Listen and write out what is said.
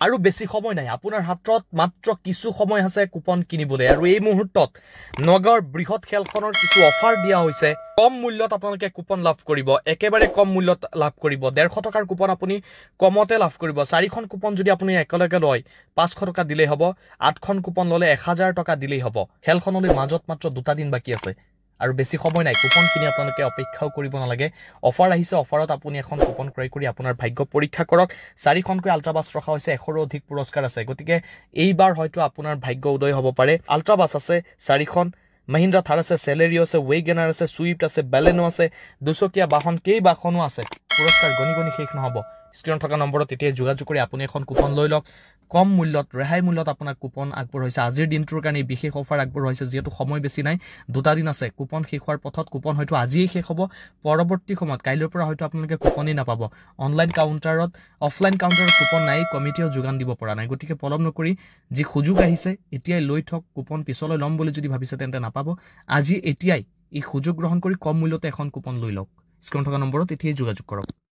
আৰু বেছি সময় নাই আপোনাৰ হাতত মাত্ৰ কিছু সময় আছে কুপন কিনিবলৈ আৰু এই মুহূৰ্তত নগাঁৱৰ বৃহৎ খেলখনৰ কিছু অফাৰ দিয়া হৈছে কম মূল্যত আপোনালোকে কুপন লাভ কৰিব একেবাৰে কম মূল্যত লাভ কৰিব 150 টকাৰ কুপন আপুনি কমতে লাভ কৰিব 4খন কুপন যদি আপুনি একেলগে লয় 500 টকা দিলেই হ'ব 8খন কুপন ললে 1000 টকা দিলেই হ'ব খেলখনলৈ মাজত মাত্ৰ 2টা দিন বাকি আছে আৰু বেছি সময় নাই কুপন কিনি আপোনালোকে অপেক্ষাও কৰিব নালাগে অফাৰ আহিছে অফাৰত আপুনি এখন কুপন ক্ৰয় কৰি আপোনাৰ ভাগ্য পৰীক্ষা কৰক 4খনকৈ আল্ট্ৰাবাছ ৰখা হৈছে 100ৰো অধিক পুৰস্কাৰ আছে গতিকে এইবাৰ হয়তো আপোনাৰ ভাগ্য উদয় হ'ব পাৰে আল্ট্ৰাবাছ আছে 4খন মহিন্দ্ৰা থাৰ আছে সেলেৰিও আছে ৱেগনাৰ আছে সুইফ্ট আছে বেলেনো আছে দুচকীয়া বাহন কেইবাখনো আছে পুৰস্কাৰ গনি গনি শেষ নহব স্ক্ৰিনত থকা নম্বৰত এতিয়া যোগাযোগ কৰি আপুনি এখন কুপন লৈ লওক কম মূল্যত ৰেহাই মূল্যত আপোনাৰ কুপন আগবঢ়াইছে আজিৰ দিনটোৰ কাৰণে বিশেষ অফাৰ আগবঢ়াইছে যেহেতু সময় বেছি নাই 2টা দিন আছে কুপন শেষ হোৱাৰ পথত কুপন হয়তো আজিয়েই শেষ হ'ব পৰৱৰ্তী সময়ত কাইলৈৰ পৰা হয়তো আপোনালোকে কুপনই নাপাব অনলাইন কাউণ্টাৰত অফলাইন কাউণ্টাৰত কুপন নাই কমিটিও যোগান দিব পৰা নাই গতিকে পলম নকৰি যি সুযোগ আহিছে এতিয়াই লৈ থক কুপন পিছলৈ ল'ম বুলি যদি ভাবিছে তেন্তে নাপাব আজি এতিয়াই এই সুযোগ গ্ৰহণ কৰি কম মূল্যতে এখন কুপন লৈ লওক স্ক্ৰিনত থকা নম্বৰত এতিয়াই যোগাযোগ কৰক